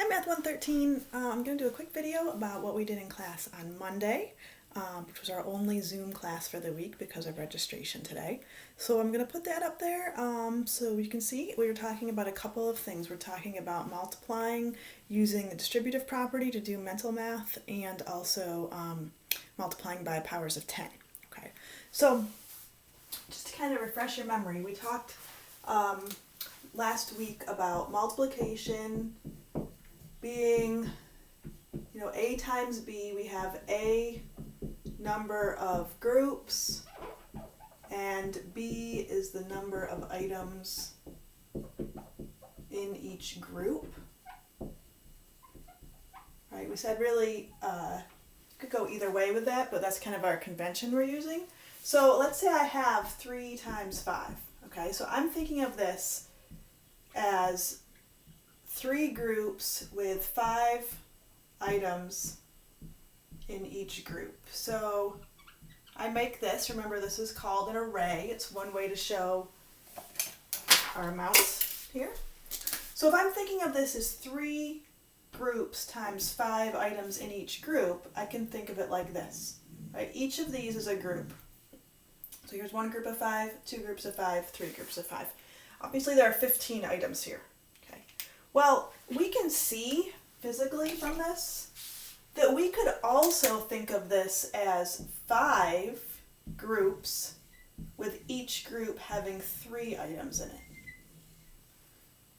Hi Math 113. I'm going to do a quick video about what we did in class on Monday, which was our only Zoom class for the week because of registration today. So I'm going to put that up there so you can see we were talking about a couple of things. We're talking about multiplying using the distributive property to do mental math and also multiplying by powers of 10. Okay, so just to kind of refresh your memory, we talked last week about multiplication being, A times B. We have A number of groups and B is the number of items in each group. Right, we said really you could go either way with that, but that's kind of our convention we're using. So let's say I have 3 times 5. Okay, so I'm thinking of this as 3 groups with 5 items in each group. So I make this, remember this is called an array. It's one way to show our amounts here. So if I'm thinking of this as 3 groups times 5 items in each group, I can think of it like this. Right? Each of these is a group. So here's 1 group of 5, 2 groups of 5, 3 groups of 5. Obviously there are 15 items here. Well, we can see physically from this that we could also think of this as 5 groups with each group having 3 items in it.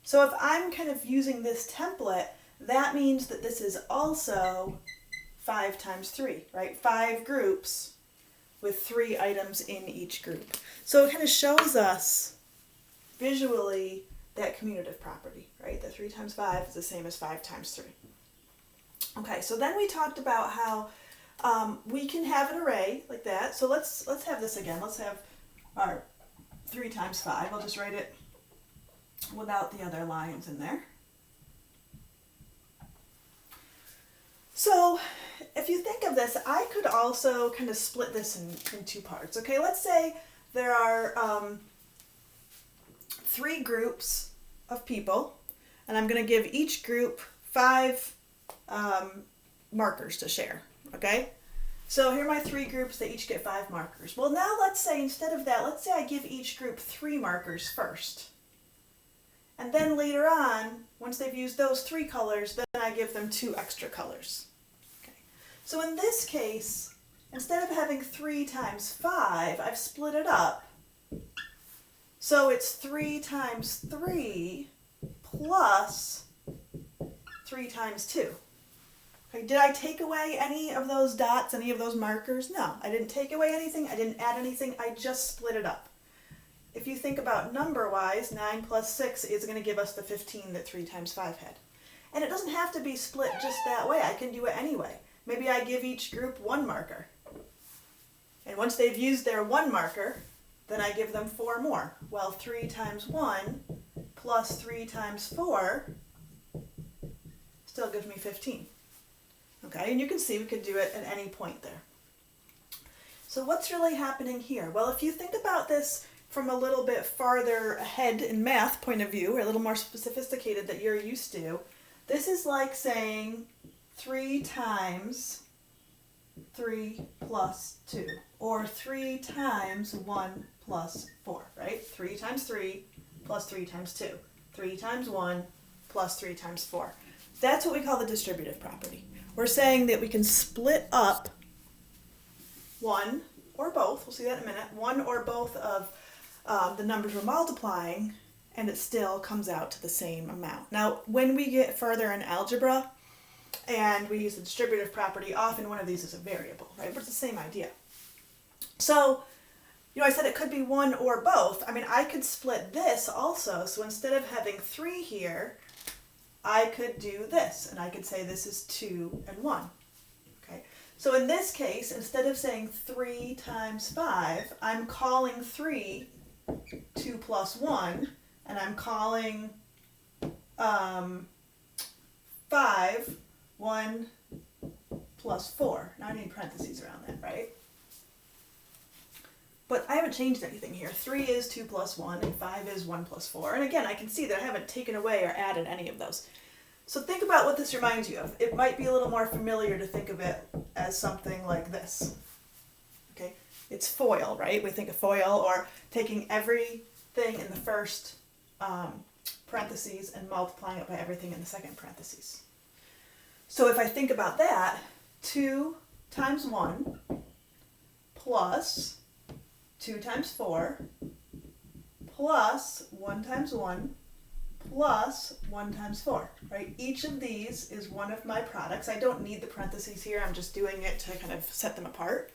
So if I'm kind of using this template, that means that this is also 5 times 3, right? 5 groups with 3 items in each group. So it kind of shows us visually that commutative property, right? That 3 times 5 is the same as 5 times 3. Okay, so then we talked about how we can have an array like that. So let's have this again. Let's have our 3 times 5. I'll just write it without the other lines in there. So if you think of this, I could also kind of split this in 2 parts. Okay, let's say there are 3 groups of people, and I'm going to give each group 5 markers to share, okay? So here are my 3 groups, they each get 5 markers. Well, now let's say instead of that, let's say I give each group 3 markers first. And then later on, once they've used those 3 colors, then I give them 2 extra colors. Okay. So in this case, instead of having 3 times 5, I've split it up. So it's 3 times 3 plus 3 times 2. Okay, did I take away any of those dots, any of those markers? No, I didn't take away anything, I didn't add anything, I just split it up. If you think about number-wise, 9 plus 6 is going to give us the 15 that 3 times 5 had. And it doesn't have to be split just that way, I can do it anyway. Maybe I give each group 1 marker. And once they've used their 1 marker, then I give them 4 more. Well, 3 times 1 plus 3 times 4 still gives me 15. Okay, and you can see we could do it at any point there. So what's really happening here? Well, if you think about this from a little bit farther ahead in math point of view, or a little more sophisticated that you're used to, this is like saying 3 times 3 plus 2, or 3 times 1 plus 4, right? 3 times 3 plus 3 times 2. 3 times 1 plus 3 times 4. That's what we call the distributive property. We're saying that we can split up one or both, we'll see that in a minute, one or both of the numbers we're multiplying, and it still comes out to the same amount. Now, when we get further in algebra and we use the distributive property, often one of these is a variable, right? But it's the same idea. So, I said it could be one or both. I mean, I could split this also. So instead of having 3 here, I could do this, and I could say this is 2 and 1. Okay. So in this case, instead of saying 3 times 5, I'm calling 3 2 plus 1, and I'm calling 5 1 plus 4. Now I need parentheses around that, right? But I haven't changed anything here. 3 is 2 plus 1, and 5 is 1 plus 4. And again, I can see that I haven't taken away or added any of those. So think about what this reminds you of. It might be a little more familiar to think of it as something like this. Okay, it's FOIL, right? We think of FOIL, or taking everything in the first parentheses and multiplying it by everything in the second parentheses. So if I think about that, 2 times 1 plus 2 times 4 plus 1 times 1 plus 1 times 4, right? Each of these is one of my products. I don't need the parentheses here. I'm just doing it to kind of set them apart.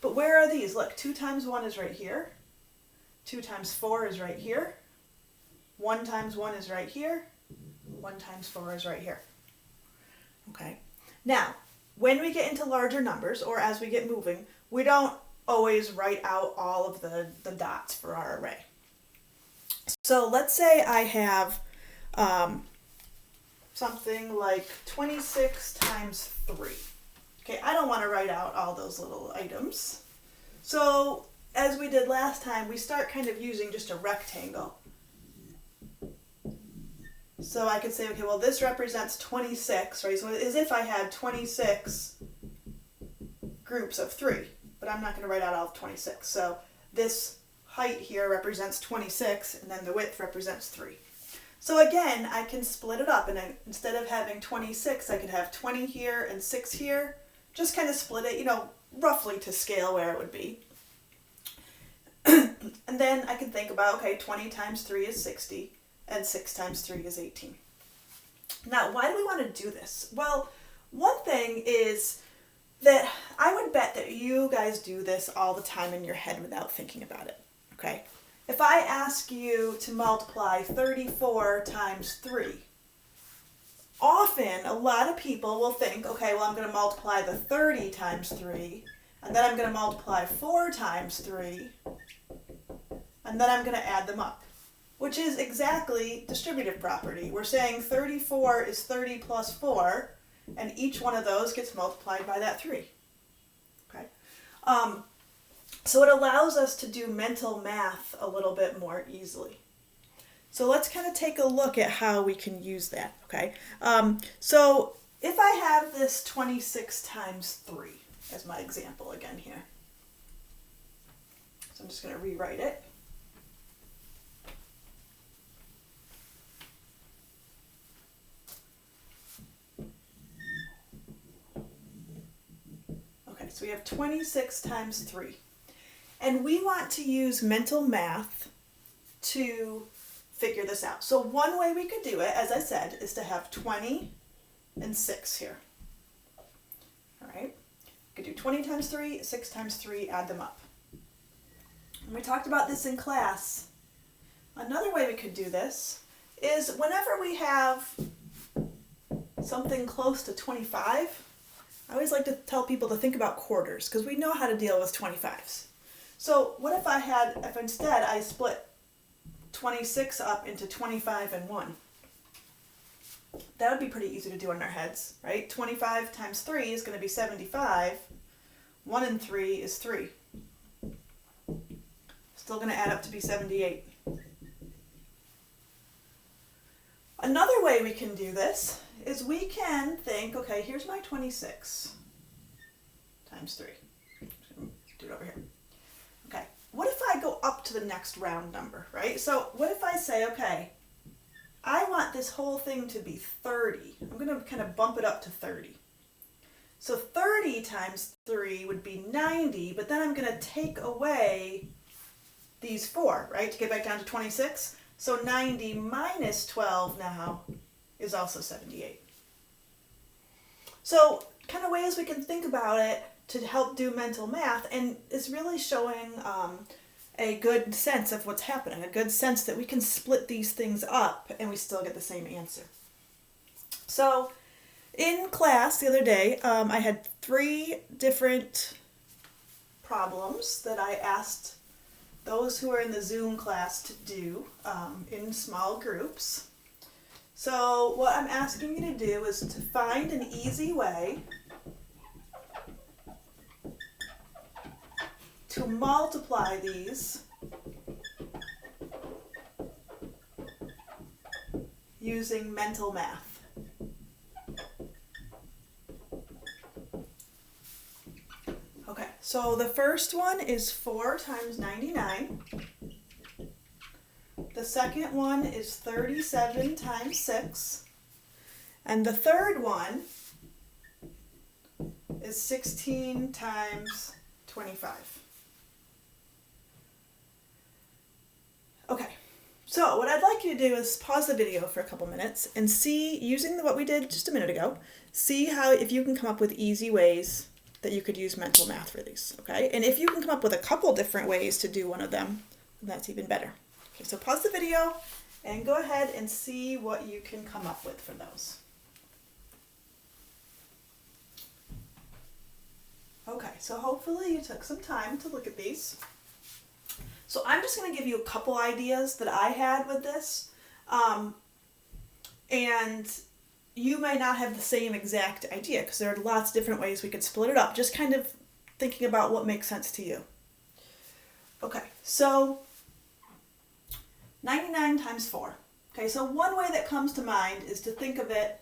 But where are these? Look, 2 times 1 is right here. 2 times 4 is right here. 1 times 1 is right here. 1 times 4 is right here. Okay. Now, when we get into larger numbers, or as we get moving, we don't always write out all of the dots for our array. So let's say I have something like 26 times 3. Okay, I don't want to write out all those little items. So as we did last time, we start kind of using just a rectangle. So I could say, okay, well, this represents 26, right? So it's as if I had 26 groups of 3, but I'm not going to write out all of 26. So this height here represents 26, and then the width represents 3. So again, I can split it up, and instead of having 26, I could have 20 here and 6 here. Just kind of split it, roughly to scale where it would be. And then I can think about, okay, 20 times 3 is 60, and 6 times 3 is 18. Now, why do we want to do this? Well, one thing is that I would bet that you guys do this all the time in your head without thinking about it, okay? If I ask you to multiply 34 times 3, often a lot of people will think, okay, well, I'm going to multiply the 30 times 3, and then I'm going to multiply 4 times 3, and then I'm going to add them up, which is exactly distributive property. We're saying 34 is 30 plus 4, and each one of those gets multiplied by that 3. Okay? So it allows us to do mental math a little bit more easily. So let's kind of take a look at how we can use that, okay? So if I have this 26 times 3 as my example again here. So I'm just going to rewrite it. Okay, so we have 26 times 3. And we want to use mental math to figure this out. So one way we could do it, as I said, is to have 20 and 6 here. All right? We could do 20 times 3, 6 times 3, add them up. And we talked about this in class. Another way we could do this is whenever we have something close to 25, I always like to tell people to think about quarters because we know how to deal with 25s. So what if instead I split 26 up into 25 and 1? That would be pretty easy to do in our heads, right? 25 times 3 is going to be 75. 1 and 3 is 3. Still going to add up to be 78. Another way we can do this is we can think, okay, here's my 26 times 3. Do it over here. Okay, what if I go up to the next round number, right? So what if I say, okay, I want this whole thing to be 30. I'm going to kind of bump it up to 30. So 30 times 3 would be 90, but then I'm going to take away these 4, right, to get back down to 26. So 90 minus 12 now is also 78. So kind of ways we can think about it to help do mental math, and it's really showing a good sense of what's happening, a good sense that we can split these things up and we still get the same answer. So in class the other day, I had 3 different problems that I asked those who are in the Zoom class to do in small groups. So what I'm asking you to do is to find an easy way to multiply these using mental math. Okay, so the first one is 4 times 99. The second one is 37 times 6. And the third one is 16 times 25. Okay, so what I'd like you to do is pause the video for a couple minutes and see, using what we did just a minute ago, see how if you can come up with easy ways that you could use mental math for these, okay? And if you can come up with a couple different ways to do one of them, then that's even better. Okay, so pause the video and go ahead and see what you can come up with for those. Okay, so hopefully you took some time to look at these. So I'm just going to give you a couple ideas that I had with this. And you may not have the same exact idea because there are lots of different ways we could split it up. Just kind of thinking about what makes sense to you. Okay, so 99 times 4. Okay, so one way that comes to mind is to think of it,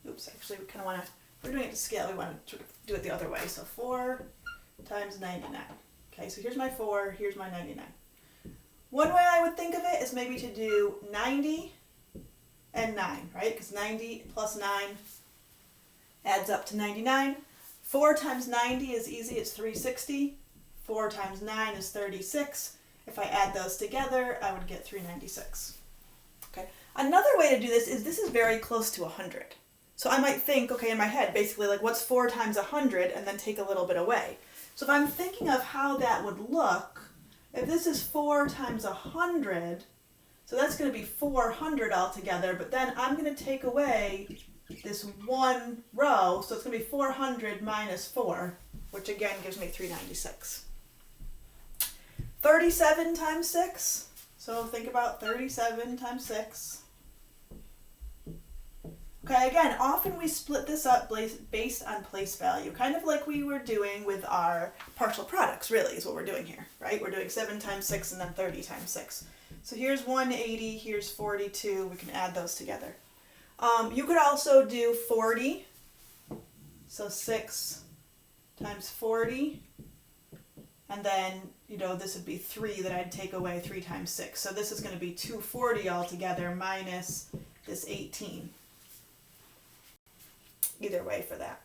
actually we kind of want to, we're doing it to scale, we want to do it the other way. So 4 times 99. Okay, so here's my 4, here's my 99. One way I would think of it is maybe to do 90 and 9, right? Because 90 plus 9 adds up to 99. 4 times 90 is easy, it's 360. 4 times 9 is 36. If I add those together, I would get 396. Okay. Another way to do this is very close to 100. So I might think, okay, in my head, basically like what's 4 times 100 and then take a little bit away. So if I'm thinking of how that would look, if this is 4 times 100, so that's going to be 400 altogether, but then I'm going to take away this one row, so it's going to be 400 minus 4, which again gives me 396. 37 times 6, so think about 37 times 6. Okay, again, often we split this up based on place value, kind of like we were doing with our partial products, really, is what we're doing here, right? We're doing 7 times 6 and then 30 times 6. So here's 180, here's 42, we can add those together. You could also do 40, so 6 times 40, and then, this would be 3 that I'd take away 3 times 6. So this is going to be 240 altogether minus this 18. Either way for that.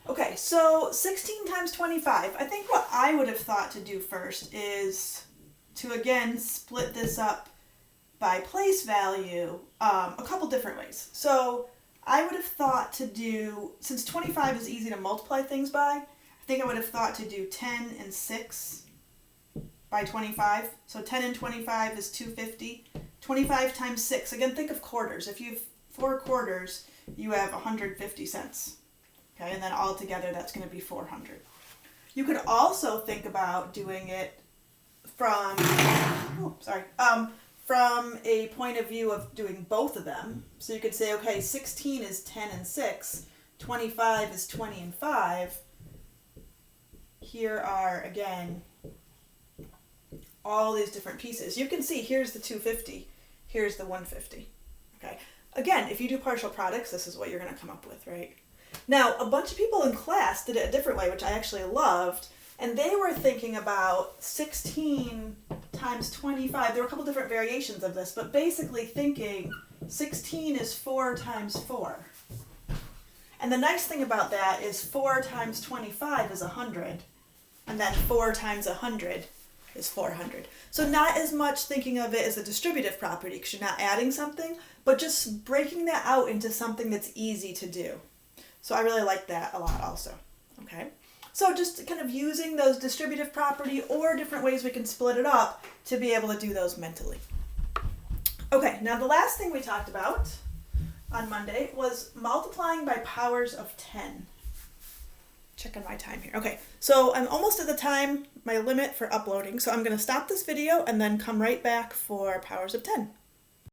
Okay, so 16 times 25. I think what I would have thought to do first is to, again, split this up by place value a couple different ways. So I would have thought to do, since 25 is easy to multiply things by, I think I would have thought to do 10 and 6 by 25. So 10 and 25 is 250. 25 times 6. Again, think of quarters. If you have 4 quarters, you have 150 cents. Okay, and then all together that's going to be 400. You could also think about doing it from a point of view of doing both of them. So you could say, okay, 16 is 10 and 6, 25 is 20 and 5. Here are, again, all these different pieces. You can see here's the 250, here's the 150. Okay. Again, if you do partial products, this is what you're going to come up with, right? Now, a bunch of people in class did it a different way, which I actually loved, and they were thinking about 16 times 25. There were a couple different variations of this, but basically thinking 16 is 4 times 4. And the nice thing about that is 4 times 25 is 100, and then 4 times 100 is 400. So not as much thinking of it as a distributive property because you're not adding something, but just breaking that out into something that's easy to do. So I really like that a lot also. Okay, so just kind of using those distributive property or different ways we can split it up to be able to do those mentally. Okay, now the last thing we talked about on Monday was multiplying by powers of 10. Checking my time here. Okay, so I'm almost at the time, my limit for uploading, so I'm going to stop this video and then come right back for powers of 10.